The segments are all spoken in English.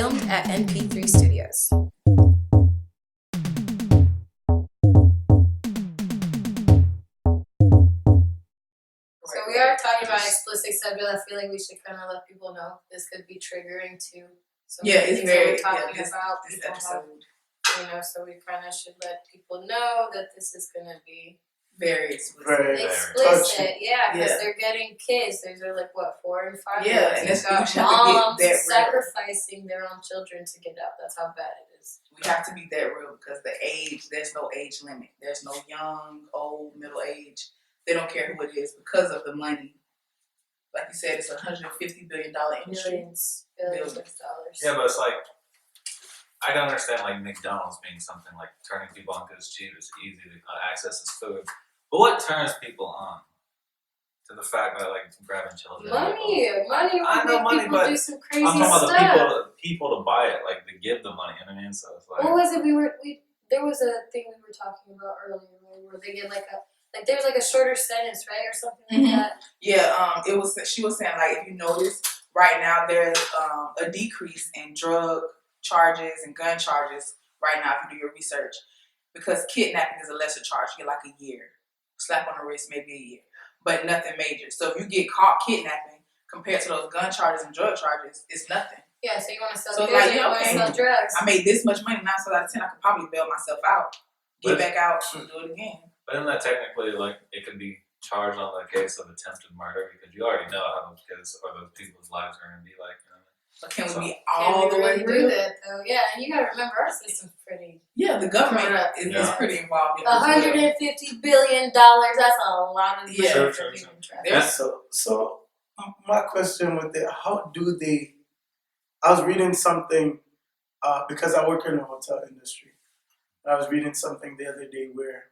filmed at NP3 Studios. So we are talking about explicit subject. I feel like we should kind of let people know this could be triggering to some of the things that we're talking about. This episode. So we kind of should let people know that this is going to be very explicit. Very explicit, because they're getting kids. They're like, what, 4 and 5? Yeah, and it's got moms sacrificing their own children to get out. That's how bad it is. We have to be that real because there's no age limit. There's no young, old, middle age. They don't care who it is because of the money. Like you said, it's $150 billion industry. Billions of dollars. Yeah, but it's like, I can understand like McDonald's being something like turning people on because it's cheap, it's easy to access this food. But what turns people on to the fact that like grabbing children? Money I know money, people but do some crazy I'm talking stuff. about the people to buy it, like to give the money. You know what I mean? So it's like, what was it? There was a thing we were talking about earlier where they get there's like a shorter sentence, right, or something like that. Yeah, she was saying like if you notice right now there's a decrease in drug charges and gun charges right now if you do your research because kidnapping is a lesser charge. You get like a year, slap on the wrist, maybe a year, but nothing major. So if you get caught kidnapping compared to those gun charges and drug charges, it's nothing. Yeah, so you want to sell so goods, you want to sell drugs. I made this much money, 9 out of 10. I could probably bail myself out, get back out, and do it again. But isn't that technically like it could be charged on the case of attempted murder because you already know how those kids or those people's lives are going to be like. You know? But can we be all the way through that though? Yeah, and you got to remember our system's pretty. Yeah, the government is pretty involved. In $150 billion. That's a lot of money for human trafficking. So my question with it: how do they? I was reading something because I work in the hotel industry. I was reading something the other day where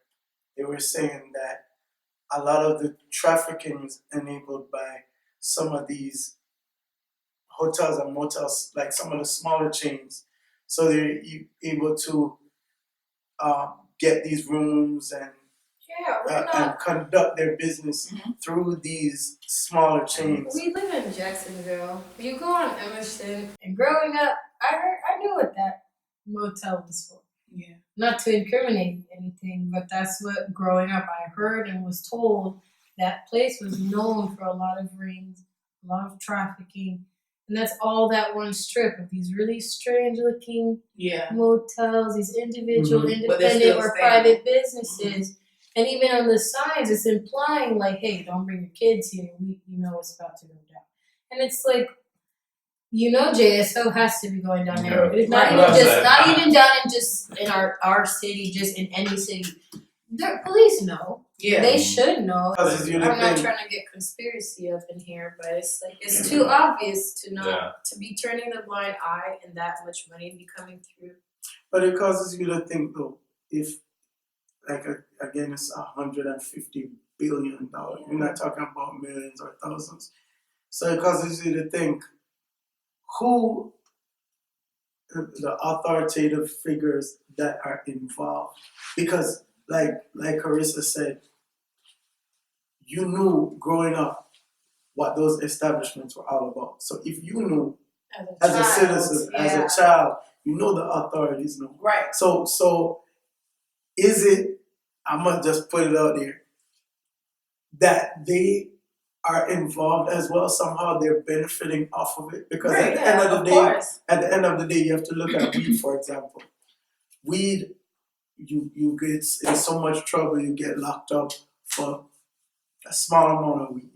they were saying that a lot of the trafficking is enabled by some of these hotels and motels, like some of the smaller chains. So they're able to get these rooms and conduct their business through these smaller chains. We live in Jacksonville. You go on Emerson, and growing up, I knew what that motel was for. Yeah. Not to incriminate anything, but that's what growing up I heard and was told. That place was known for a lot of rings, a lot of trafficking, and that's all that one strip of these really strange looking motels, these individual, independent or private businesses. And even on the signs, it's implying like, hey, don't bring your kids here. You know it's about to go down. And it's like, JSO has to be going down there. It's not even down in our city, just in any city. The police know. Yeah. They should know. I'm not trying to get conspiracy up in here, but it's like it's too obvious to know to be turning the blind eye and that much money be coming through. But it causes you to think though, if again it's $150 billion. We're not talking about millions or thousands. So it causes you to think who the authoritative figures that are involved. Because like Carissa said, you knew growing up what those establishments were all about. So if you knew as a citizen, as a child, you know the authorities know. Right. So is it, I'm going to just put it out there, that they are involved as well? Somehow they're benefiting off of it? Because at the end of the day, you have to look at weed, for example. Weed, you get in so much trouble, you get locked up for a small amount of weed.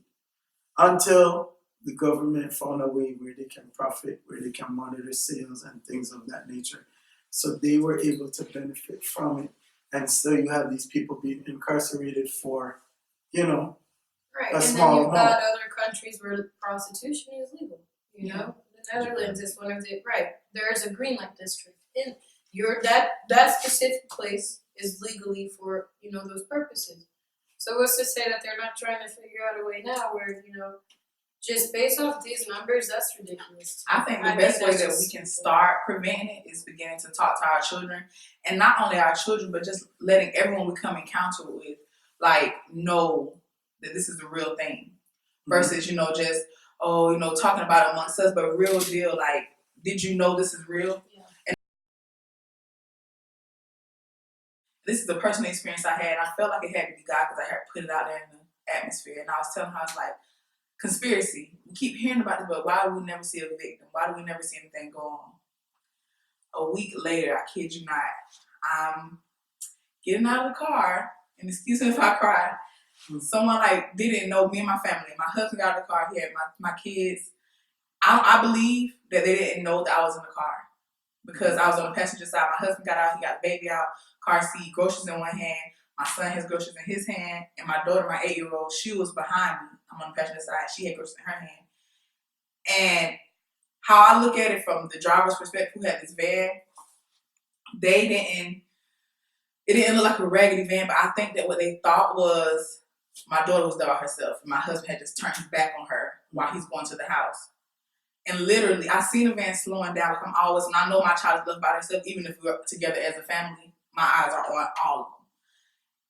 Until the government found a way where they can profit, where they can monitor sales and things of that nature. So they were able to benefit from it. And so you have these people being incarcerated for, right. a and small then you've amount. got other countries where prostitution is legal. The Netherlands is one of the there is a green light district in that specific place is legally for those purposes. So what's to say that they're not trying to figure out a way now where just based off these numbers, that's ridiculous. I think the best way that we can start preventing it is beginning to talk to our children, and not only our children, but just letting everyone we come encounter with know that this is the real thing versus just talking about it amongst us, but real deal did you know this is real? Yeah. And this is the personal experience I had. I felt like it had to be God because I had put it out there in the atmosphere. And I was telling her, I was like, conspiracy. We keep hearing about it, but why do we never see a victim? Why do we never see anything go on? A week later, I kid you not, I'm getting out of the car, and excuse me if I cry. Someone like didn't know me and my family. My husband got out of the car. He had my kids. I believe that they didn't know that I was in the car because I was on the passenger side. My husband got out. He got the baby out, car seat, groceries in one hand. My son has groceries in his hand, and my daughter, my 8-year-old, she was behind me. I'm on the passenger side. She had groceries in her hand. And how I look at it from the driver's perspective, who had this van, it didn't look like a raggedy van, but I think that what they thought was my daughter was there by herself. And my husband had just turned his back on her while he's going to the house. And literally, I seen the van slowing down. Like I'm always, when I know my child is left by herself, even if we're together as a family, my eyes are on all of them.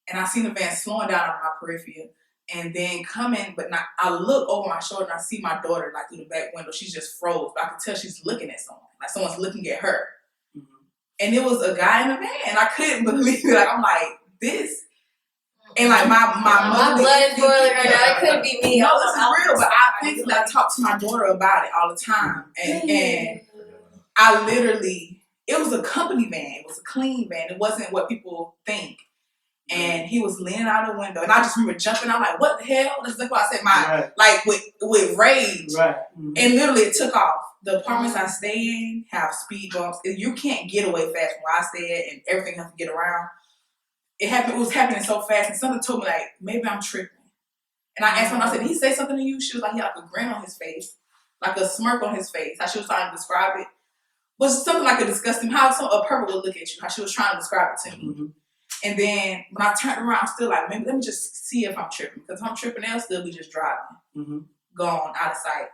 And I seen the van slowing down on my periphery and then coming, but not, I look over my shoulder and I see my daughter like through the back window. She's just froze, but I could tell she's looking at someone, like someone's looking at her. And it was a guy in the van. I couldn't believe it. Like I'm like, this. And like my mother, blood is boiling right now. It couldn't be me. No, this is real. But I think that I talk to my daughter about it all the time, and I literally, it was a company van. It was a clean van. It wasn't what people think. And he was leaning out the window, and I just remember jumping. I'm like, "What the hell?" That's why I said like with rage. Right. And literally, it took off. The apartments I stay in have speed bumps. You can't get away fast from where I stay at, and everything has to get around. It was happening so fast, and something told me like maybe I'm tripping. And I asked him, I said, "Did he say something to you?" She was like, he had like a grin on his face, like a smirk on his face. How she was trying to describe it was something like a disgusting. How a pervert would look at you. How she was trying to describe it to me. And then when I turned around, I'm still like, maybe let me just see if I'm tripping. Because if I'm tripping, they'll still be just driving, gone out of sight.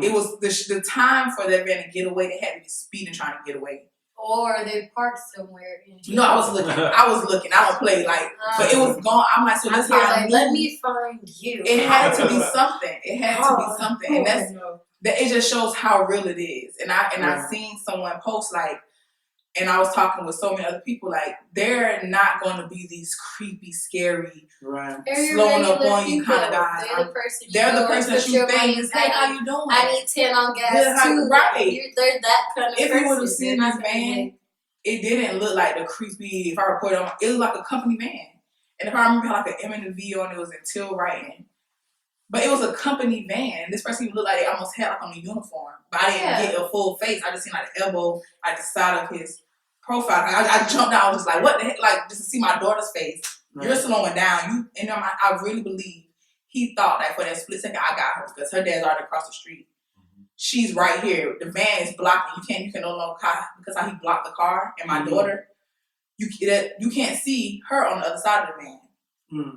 It was the time for that van to get away. They had to be speeding trying to get away. Or they parked somewhere. No, I was looking. I don't play but it was gone. I'm like, so this how I knew. Let me find you. It had to be something. And that it just shows how real it is. And I seen someone post like, and I was talking with so many other people like, they're not going to be these creepy, scary, slowing up on you kind of guys. They're the person that you think is, hey, how you doing? I need 10 on gas too. Right. They're that kind of person. If you would have seen this van, it didn't look like the creepy, if I reported on it was like a company van. And if I remember, it had like an M and a V on it, was until writing. But it was a company van. This person looked like they almost had like on a uniform. But I didn't get a full face. I just seen like the elbow, like the side of his profile. I jumped out. I was just like, what the heck? Like, just to see my daughter's face. Right. You're slowing down. I really believe he thought that for that split second, I got her. Because her dad's already across the street. She's right here. The van is blocking. You can no longer, because how he blocked the car and my daughter, you can't see her on the other side of the van.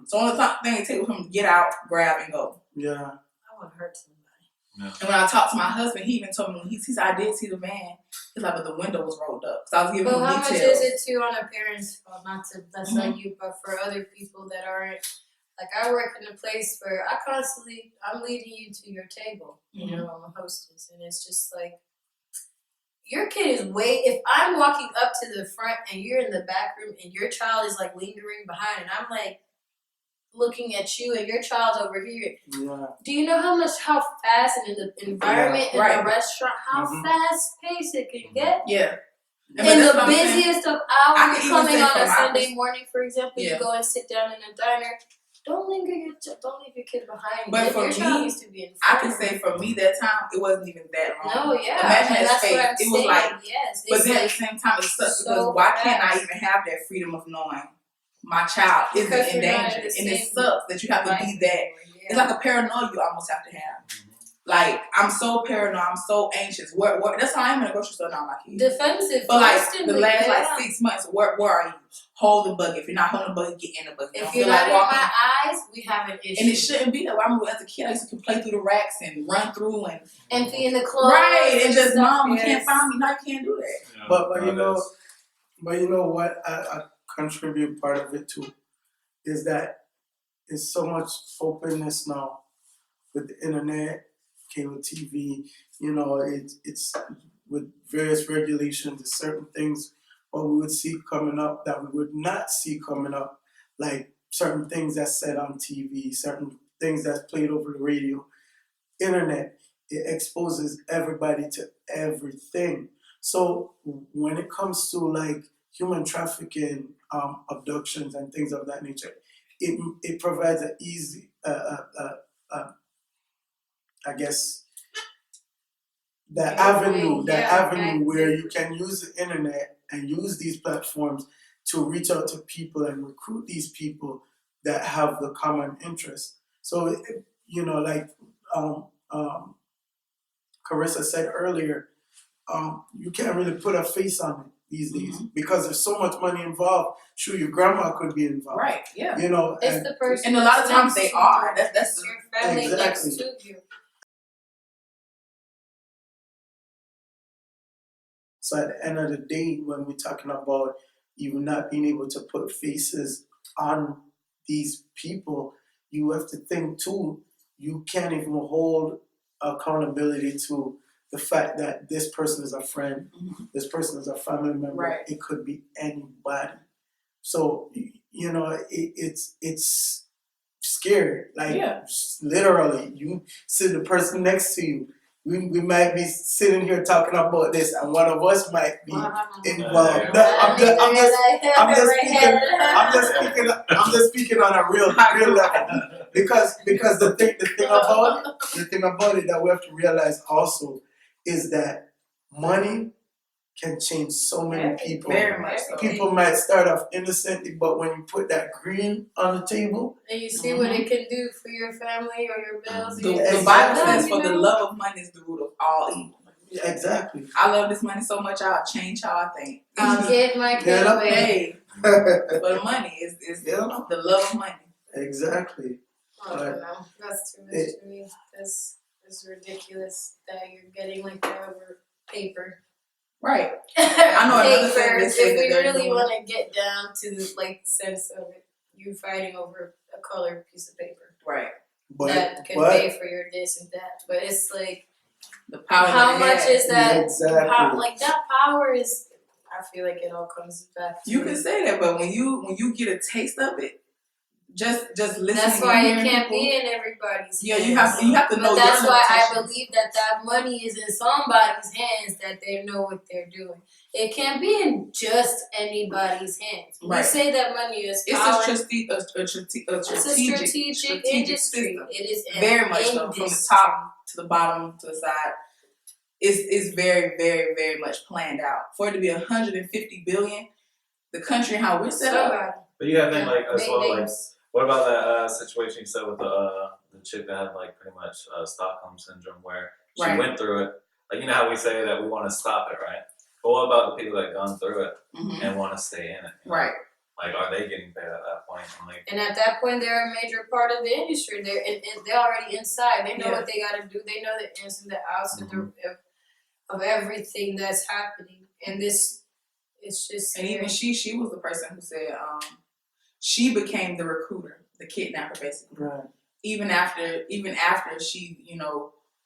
So only thing it takes was him to get out, grab, and go. Yeah. I want to hurt somebody. Yeah. And when I talked to my husband, he even told me when he said I did see the van. He's like, but the window was rolled up. So I was giving him details. How much is it too on a parent's fault? Not to that's not you, but for other people that aren't. Like I work in a place where I'm leading you to your table. You know, I'm a hostess, and it's just like your kid is if I'm walking up to the front and you're in the back room and your child is like lingering behind, and I'm like looking at you and your child's over here. Yeah. Do you know how fast and in the environment in a restaurant, how fast paced it can get? Yeah. In the busiest of hours, coming on a Sunday morning, for example, you go and sit down in a diner. Don't leave your kid behind. But for me, needs to be in front. I can say for me that time, it wasn't even that long. No, yeah. Imagine his face. It was like, yes. But then at the same time, it sucks because why can't I even have that freedom of knowing my child isn't in danger? And it sucks that you have to be that. Yeah. It's like a paranoia you almost have to have. Like, I'm so paranoid, I'm so anxious. That's how I am in a grocery store now, my kids. Defensive. But like the last 6 months, where are you? Hold the buggy. If you're not holding the buggy, get in the buggy. If you're not in my eyes, we have an issue. And it shouldn't be that way. I remember as a kid, I used to play through the racks and run through and empty in the clothes. Right, and just mom, you can't find me. No, you can't do that. Yeah, but you know what? I contribute part of it too. Is that it's so much openness now with the internet cable TV. You know, it's with various regulations. There's certain things what we would see coming up that we would not see coming up, like certain things that's said on TV, certain things that's played over the radio, internet. It exposes everybody to everything. So when it comes to like human trafficking, abductions, and things of that nature, it provides an easy, I guess, avenue where you can use the internet and use these platforms to reach out to people and recruit these people that have the common interest. So, like um, um, Carissa said earlier, you can't really put a face on it these days because there's so much money involved. Sure, your grandma could be involved. Right, yeah. You know, It's the person. And a lot of times next they to are. you. That's Your family Exactly. next to you. So at the end of the day, when we're talking about even not being able to put faces on these people, you have to think too, you can't even hold accountability to the fact that this person is a friend, this person is a family member, Right. it could be anybody. So, it's scary. Like, Yeah. literally, you see the person next to you. We might be sitting here talking about this, and one of us might be involved. No, I'm just speaking on a real level. Because the thing about it that we have to realize also is that money can change so many people. Very much so. People might start off innocently, but when you put that green on the table, And you see what it can do for your family or your bills. The Bible says, for the love of money is the root of all evil. exactly. I love this money so much, I'll change how I think. I'll get my kid away. Hey, but money is the love of money. Exactly. I don't know. That's too much to me. It's ridiculous that you're getting like that over paper. Right. I know another thing they say if that we they're really doing. want to get down to like the sense of it, you fighting over a colored piece of paper. Right. That can pay for your this and that. But it's like, the power how much is that? Exactly. That power is, I feel like it all comes back to You can say that, but when you get a taste of it, just listening. That's why and it can't people, be in everybody's Yeah, hands. you have to know. But that's your why I limitations. believe that money is in somebody's hands, that they know what they're doing. It can't be in just anybody's hands. Right. We say that money is It's power. a strategic industry. system. It is Very much so, from the top to the bottom to the side. It's very, very, very much planned out. For it to be 150 billion, the country how we're set up. But you gotta think like as Big well, like names. what about that situation you said with the chick that had like pretty much Stockholm syndrome, where she Right. went through it. Like, you know how we say that we want to stop it, right? But what about the people that gone through it and want to stay in it? You know? Right. Like, are they getting paid at that point? And at that point, they're a major part of the industry. They're already inside. They know what they got to do. They know the ins and the outs of everything that's happening. And this, it's just. And even she was the person who said she became the recruiter, the kidnapper, basically. Right. Even after she,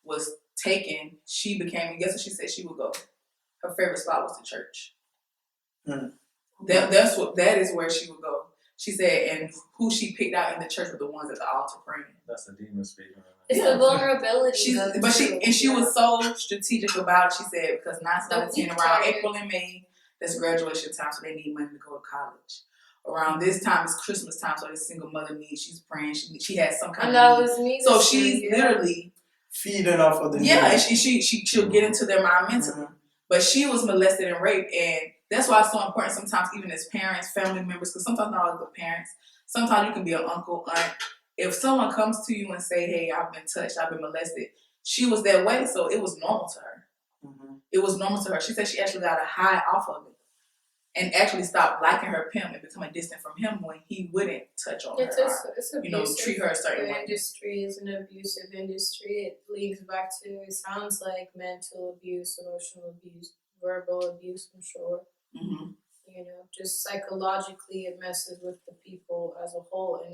was taken, she became. Guess what she said she would go? Her favorite spot was the church. That is where she would go. She said, and who she picked out in the church were the ones at the altar praying. That's the demon speaking. It's the vulnerability. She was so strategic about it. She said because 9/17 around April and May, that's graduation time, so they need money to go to college. Around this time is Christmas time, so this single mother needs. She's praying. She has some kind of need. Was me. So she's literally feeding off of the and she'll get into their mind mentally. But she was molested and raped, and that's why it's so important sometimes, even as parents, family members, because sometimes not all the parents. Sometimes you can be an uncle, aunt. If someone comes to you and say, "Hey, I've been touched, I've been molested," she was that way, so it was normal to her. It was normal to her. She said she actually got a high off of it, and actually stopped liking her pimp and becoming distant from him when he wouldn't touch on her. It's abusive. Treat her a certain way. The industry is an abusive industry. It links back to, it sounds like mental abuse, emotional abuse, verbal abuse, I'm sure. Just psychologically it messes with the people as a whole. And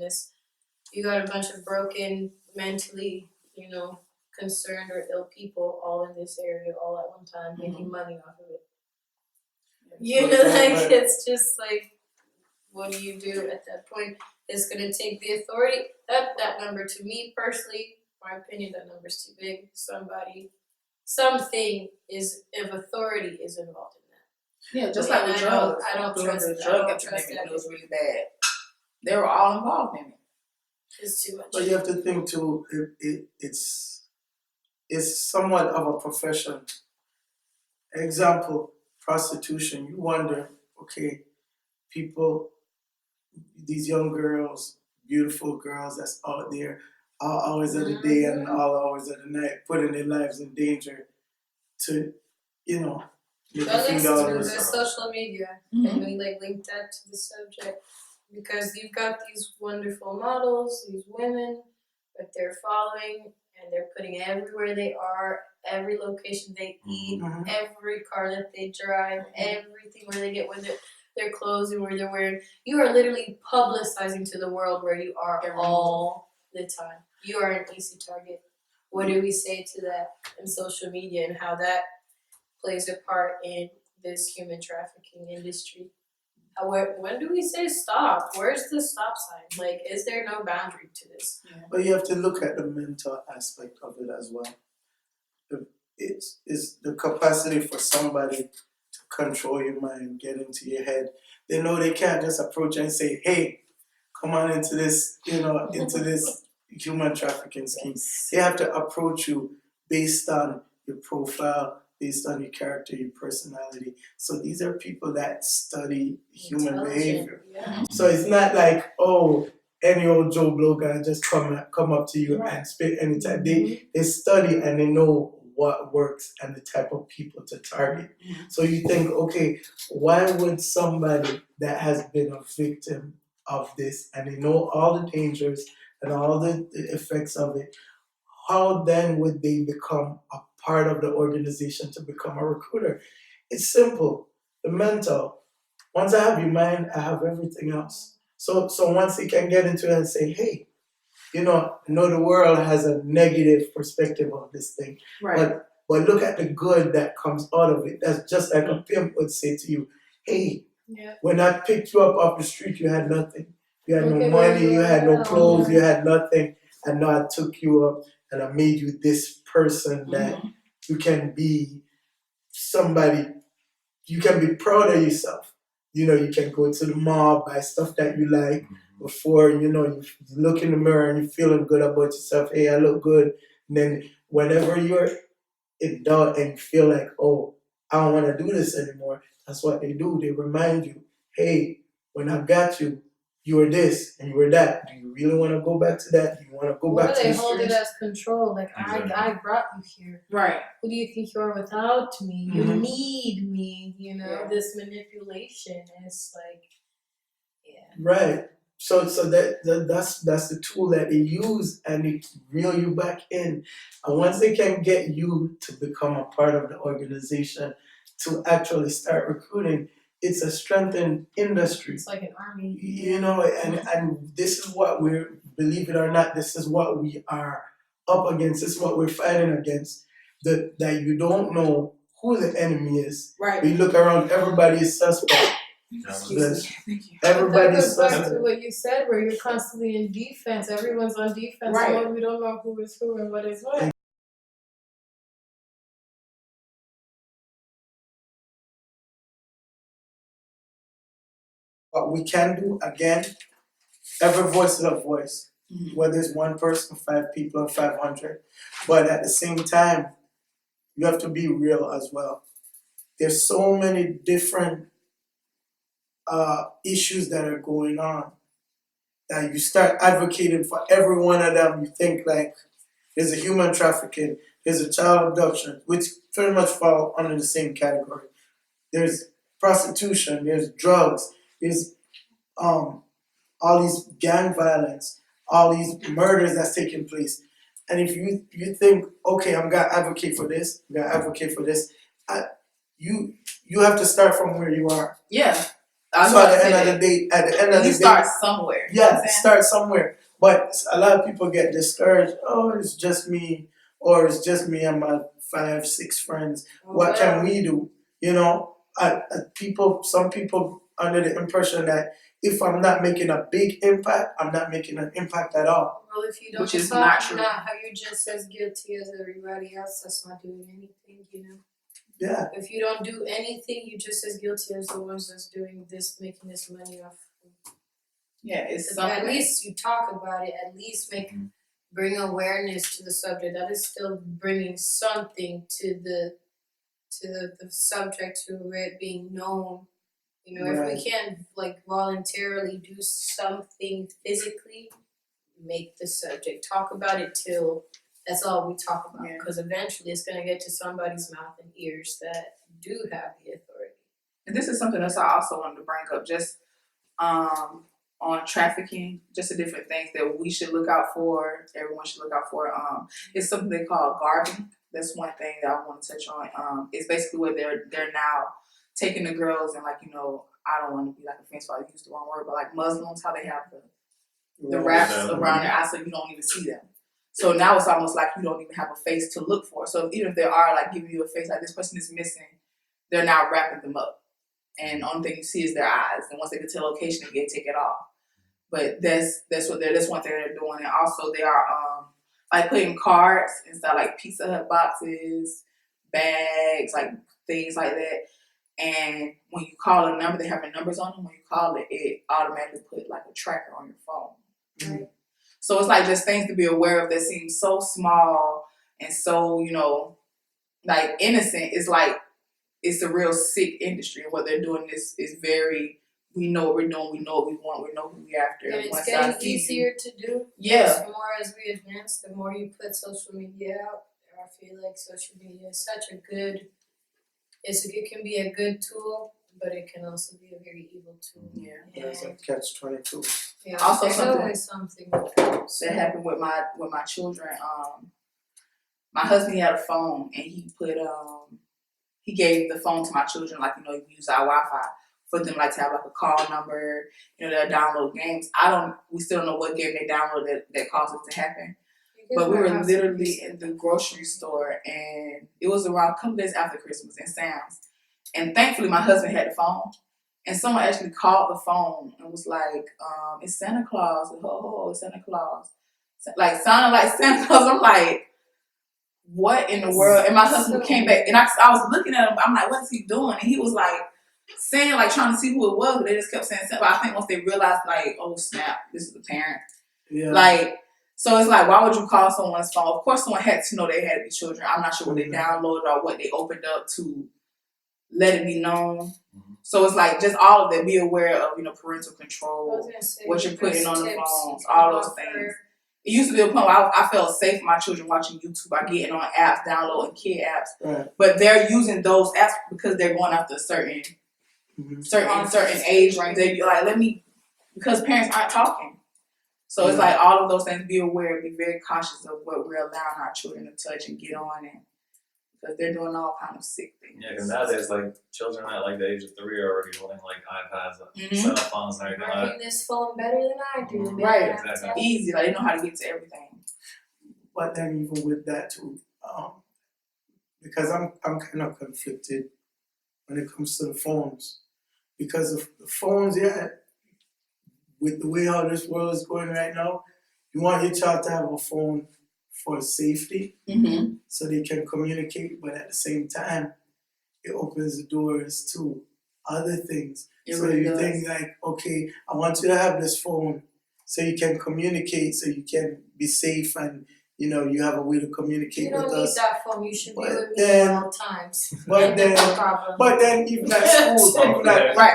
you got a bunch of broken, mentally, concerned or ill people all in this area all at one time making money off of it. You know, like it's just like, what do you do at that point? It's gonna take the authority. That number, to me personally, my opinion, that number's too big. Something is, if authority is involved in that. Yeah, just But like with I drugs. I don't During trust the that. drug I don't trust epidemic, that. it was really bad. They were all involved in it. It's too much. But you have to think too. It's somewhat of a profession. Example, prostitution. You wonder, okay, people, these young girls, beautiful girls that's out there all hours of the day and all hours of the night, putting their lives in danger to, you know, make a That few links to the dollars. social media. Mhm. And we like link that to the subject because you've got these wonderful models, these women that they're following, and they're putting everywhere they are, every location they eat, Mhm. every car that they drive, everything where they get, where their clothes and where they're wearing. You are literally publicizing to the world where you are all the time. You are an easy target. What do we say to that in social media and how that plays a part in this human trafficking industry? When do we say stop? Where's the stop sign? Like, is there no boundary to this? But you have to look at the mental aspect of it as well. It's the capacity for somebody to control your mind, get into your head. They know they can't just approach and say, "Hey, come on into this, into this human trafficking scheme." They have to approach you based on your profile, based on your character, your personality. So these are people that study human behavior. Yeah. So it's not like, oh, any old Joe Blow guy just come up to you and spit anytime. They study and they know what works and the type of people to target. So you think, okay, why would somebody that has been a victim of this and they know all the dangers and all the effects of it, how then would they become a part of the organization to become a recruiter? It's simple. The mental. Once I have your mind, I have everything else. So once they can get into it and say, hey, I know the world has a negative perspective of this thing. Right. But look at the good that comes out of it. That's just like a pimp would say to you, hey, when I picked you up off the street, you had nothing. You had no money, you had no clothes, you had nothing. And now I took you up and I made you this person that you can be somebody, you can be proud of yourself. You can go to the mall, buy stuff that you like before, you look in the mirror and you're feeling good about yourself. Hey, I look good. And then whenever you're in doubt and you feel like, oh, I don't want to do this anymore, that's what they do. They remind you, hey, when I got you, you were this and you were that. Do you really want to go back to that? Do you want to go back to the Or they hold it streets? as control. Like, I brought you here. Right. Who do you think you are without me? You need me. This manipulation is like, Right. So that's the tool that they use and they reel you back in. And once they can get you to become a part of the organization to actually start recruiting, it's a strengthened industry. It's like an army. And this is what believe it or not, this is what we are up against. This is what we're fighting against. That you don't know who the enemy is. Right. We look around, everybody is suspect. Excuse me. Everybody's That goes back to suspect. what you said, where you're constantly in defense. Everyone's on defense mode. We don't know who is who and what is what. What we can do, again, every voice is a voice. Whether it's one person, 5 people, or 500. But at the same time, you have to be real as well. There's so many different issues that are going on that you start advocating for every one of them. You think like there's a human trafficking, there's a child abduction, which pretty much fall under the same category. There's prostitution, there's drugs, there's all these gang violence, all these murders that's taking place. And if you think, okay, I'm gonna advocate for this, you have to start from where you are. Yeah. So at the end of the day, start somewhere. Yeah, start somewhere. But a lot of people get discouraged. Oh, it's just me. or it's just me and my 5, 6 friends. What can we do? You know, some people under the impression that if I'm not making a big impact, I'm not making an impact at all. Well, if you don't Which is talk, not true. how you're just as guilty as everybody else that's not doing anything, you know? Yeah, If you don't do anything, you're just as guilty as the ones that's doing this, making this money off. Yeah, it's At something. least you talk about it. At least bring awareness to the subject. That is still bringing something to the subject, to it being known. You know, Right. if we can't like voluntarily do something physically, make the subject, talk about it till that's all we talk about. Yeah. Because eventually it's gonna get to somebody's mouth and ears that do have the authority. And this is something else I also wanted to bring up, just on trafficking, just the different things that we should look out for, everyone should look out for. It's something they call garbing. That's one thing that I want to touch on. It's basically where they're now taking the girls and, like, you know, I don't want to be like offensive, I use the wrong word, but like Muslims, how they have the wraps around their eyes so you don't even see them. So now it's almost like you don't even have a face to look for. So even if they are like giving you a face, like this person is missing, they're now wrapping them up. And the only thing you see is their eyes. And once they get to the location, they take it off. But that's one thing they're doing. And also they are like putting cards inside like Pizza Hut boxes, bags, like things like that. And when you call a number, they have the numbers on them. When you call it, it automatically put like a tracker on your phone. Right. So it's like just things to be aware of that seem so small and so, you know, like innocent. It's like it's a real sick industry. And what they're doing is very, we know what we're doing, we know what we want, we know who we're after. And it's Once getting I see easier to do. Yeah. The more as we advance, the more you put social media out there. I feel like social media is such a good, it can be a good tool, but it can also be a very evil tool. Yeah. That's a catch-22. Yeah. Also there's something- always something with that. that happened with my children. My husband had a phone and he gave the phone to my children, like, you know, you use our Wi-Fi for them, like, to have like a call number, you know, they'll download games. We still don't know what game they downloaded that caused it to happen. But we were literally in the grocery store and it was around a couple days after Christmas in Sam's. And thankfully my husband had the phone. And someone actually called the phone and was like, it's Santa Claus. Oh, it's Santa Claus. Like, sounded like Santa Claus. I'm like, what in the world? And my husband came back and I was looking at him. I'm like, what is he doing? And he was like, saying, like, trying to see who it was. But they just kept saying Santa. But I think once they realized, like, oh, snap, this is the parent. Yeah. Like, so it's like, why would you call someone's phone? Of course, someone had to know they had to be children. I'm not sure what they downloaded or what they opened up to let it be known. So it's like just all of that. Be aware of, you know, parental control, what you're putting on the phones, all those things. It used to be a point where I felt safe with my children watching YouTube by getting on apps, downloading kid apps. Right. But they're using those apps because they're going after certain age range. They be like, because parents aren't talking. So it's like all of those things. Be aware, be very cautious of what we're allowing our children to touch and get on, and because they're doing all kind of sick things. Yeah, because nowadays, like, children at like the age of 3 are already holding like iPads, cell phones, and everything. Working this phone better than I do. Mhm. man. Right, exactly. Easy, like they know how to get to everything. But then even with that too, because I'm kind of conflicted when it comes to the phones, because of the phones, with the way how this world is going right now, you want your child to have a phone for safety, so they can communicate, but at the same time, it opens the doors to other things. It so really you does. think like, okay, I want you to have this phone so you can communicate, so you can be safe, and you know you have a way to communicate You don't with need us. that phone. You should be But with me then- at all times. But then, No problem. but then even at school, even at Right.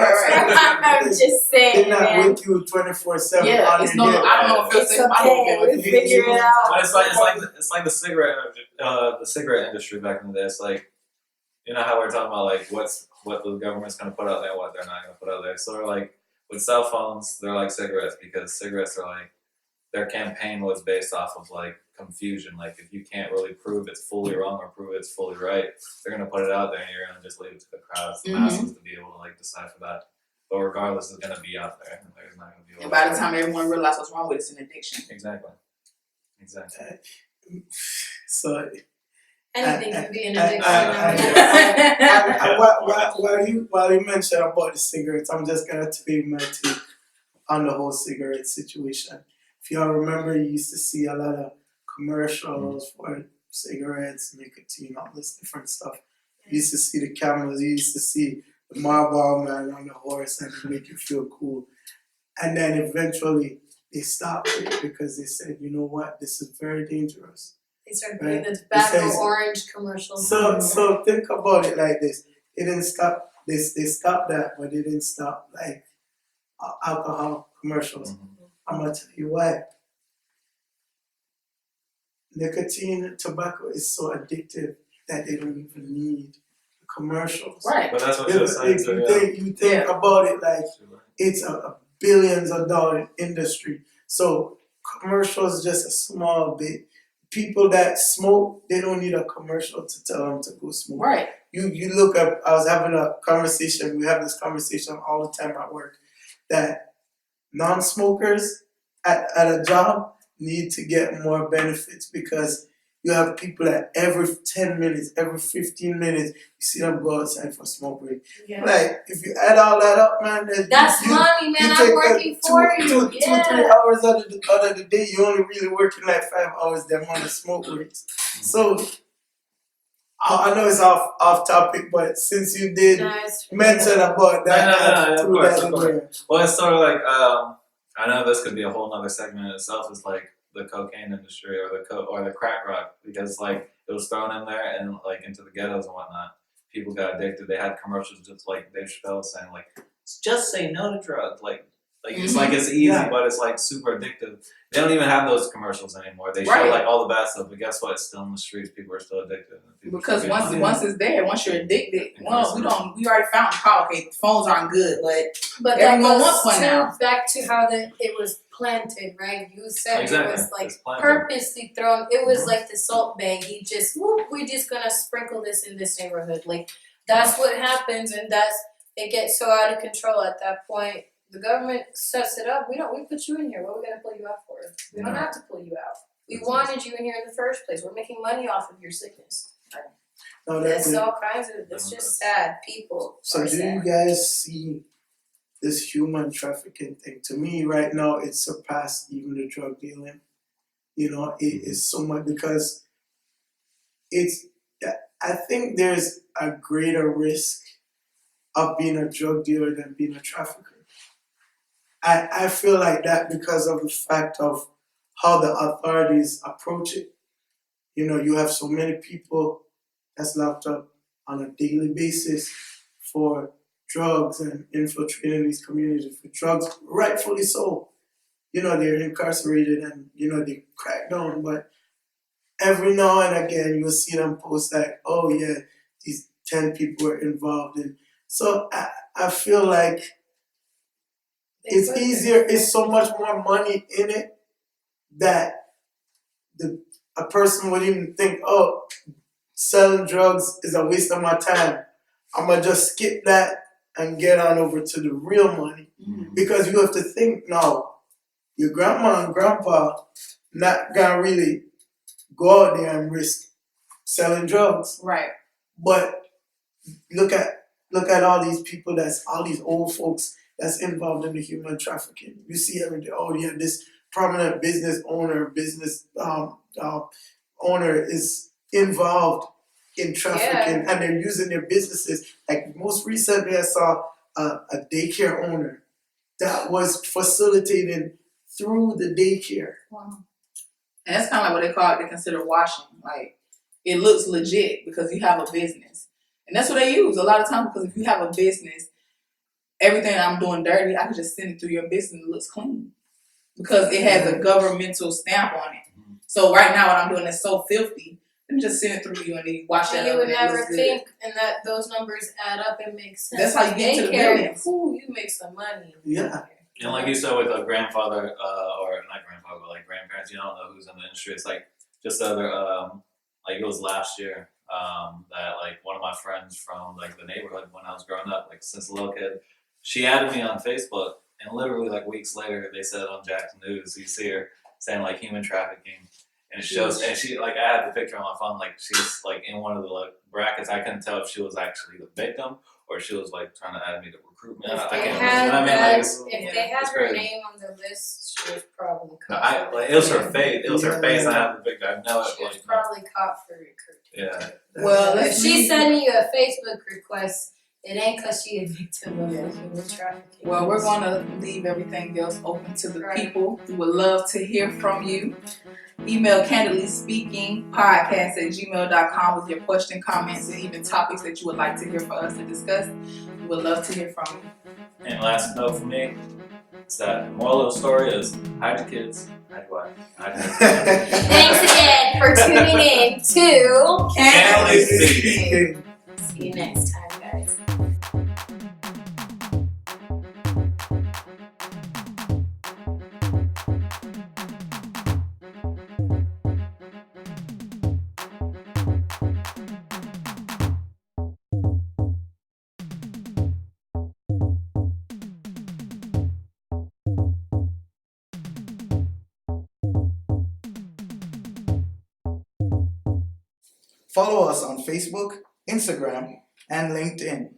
I'm just saying, they're not man. with you 24/7. Yeah, on it's your no. head. I don't know if It's it's safe. I don't okay. know We if figure it out. But it's like the cigarette industry back in the day. It's like, you know how we're talking about like what the government's gonna put out there, what they're not gonna put out there. So they're like with cell phones, they're like cigarettes because cigarettes are like their campaign was based off of like confusion. Like if you can't really prove it's fully wrong or prove it's fully right, they're gonna put it out there and you're gonna just leave it to the crowds, the masses to be able to like decipher that. But regardless, it's gonna be out there. And there's not gonna be. And by the time everyone realizes what's wrong with it, it's an addiction. Exactly. So Anything can be an I- addiction I- nowadays. while you mentioned about the cigarettes, I'm just gonna tell you my take on the whole cigarette situation. If y'all remember, you used to see a lot of commercials for cigarettes, nicotine, all this different stuff. You used to see the cameras, you used to see the Marlboro man on the horse and it make you feel cool. And then eventually they stopped it because they said, you know what, this is very dangerous. They started putting Right. the tobacco It says- orange commercials. So think about it like this. They didn't stop they stopped that, but they didn't stop like alcohol commercials. I'm gonna tell you why. Nicotine, tobacco is so addictive that they don't even need commercials. Right. But that's what If, you're saying. if So, you yeah. think about it like it's a billions of dollar industry. So commercials is just a small bit. People that smoke, they don't need a commercial to tell them to go smoke. Right. You look up, I was having a conversation, we have this conversation all the time at work, that non-smokers at a job need to get more benefits because you have people that every 10 minutes, every 15 minutes, you see them go outside for a smoke break. Yeah. Like, if you add all that up, man, That's money, man. I'm working for you. two, Yeah. 3 hours out of the day, you only really working like 5 hours, them on the smoke breaks. So, I know it's off topic, but since you did Nice. mention about that, No, I of threw course, that of in course. there. Well, it's sort of like I know this could be a whole other segment in itself. Is like the cocaine industry or the crack rock, because like it was thrown in there and like into the ghettos and whatnot. People got addicted. They had commercials just like Dave Chappelle was saying, like just say no to drugs. Like it's like it's easy, Yeah. but it's like super addictive. They don't even have those commercials anymore. They show Right. like all the bad stuff, but guess what? It's still in the streets. People are still addicted. And people Because still get money. once it's there, once you're addicted, well, we already found how okay, phones aren't good, but that everyone goes wants one to- now. back to how it was planted, right? You said Exactly. it was like It's planted. purposely thrown. It was like the salt bag. He just we're just gonna sprinkle this in this neighborhood. Like that's what happens, and it gets so out of control at that point. The government sets it up. We put you in here. What are we gonna pull you out for? We don't have to pull you out. We wanted you in here in the first place. We're making money off of your sickness. No, It's all kinds of. It's just sad. People So are do you sad. guys see this human trafficking thing? To me, right now, it surpassed even the drug dealing. You know, it is so much because I think there's a greater risk of being a drug dealer than being a trafficker. I feel like that because of the fact of how the authorities approach it. You know, you have so many people that's locked up on a daily basis for drugs and infiltrating these communities for drugs, rightfully so. You know, they're incarcerated and, you know, they crack down, but every now and again you'll see them post like, oh yeah, these 10 people were involved in. So I feel like it's easier, it's so much more money in it that a person would even think, oh, selling drugs is a waste of my time. I'm gonna just skip that and get on over to the real money. Because you have to think now, your grandma and grandpa not gonna really go out there and risk selling drugs. Right. But look at all these people all these old folks that's involved in the human trafficking. You see every day, oh yeah, this prominent business owner is involved in trafficking and they're using their businesses. Like most recently I saw a daycare owner that was facilitated through the daycare. Wow. And that's kind of like what they consider washing. Like, it looks legit because you have a business. And that's what they use a lot of times, because if you have a business, everything I'm doing dirty, I can just send it through your business and it looks clean. Because it has a governmental stamp on it. So right now what I'm doing is so filthy, let me just send it through you and then you wash that And you up would and it never looks good. think, and that those numbers add up and make sense. That's how you get to the Daycare, millions. ooh, you make some money. Yeah. And like you said with a grandfather, or not grandfather, but like grandparents, you don't know who's in the industry. It's like just the other, like it was last year, that like one of my friends from like the neighborhood when I was growing up, like since a little kid, she added me on Facebook, and literally like weeks later they said on Jackson News, you see her saying like human trafficking, and it shows. And she like I had the picture on my phone. Like she's like in one of the like brackets. I couldn't tell if she was actually the victim or she was like trying to add me to recruitment. If I they can't had remember. I mean, that, like, if they had it's her crazy. name on the list, she was probably No, caught. it was her face. It was her face. I Yeah. have the picture. I know it. She was Like, probably caught for recruiting. yeah. Well, If let's she's leave. sending you a Facebook request, it ain't because she a victim of human trafficking. Well, we're going to leave everything else open to the Right. people who would love to hear from you. Email candidlyspeakingpodcast@gmail.com with your question, comments, and even topics that you would like to hear for us to discuss. We would love to hear from you. And last note for me is that the moral of the story is hide your kids, hide your wife, hide your husband. Thanks again for tuning in to Candidly Speaking. See you next time, guys. Follow us on Facebook, Instagram, and LinkedIn.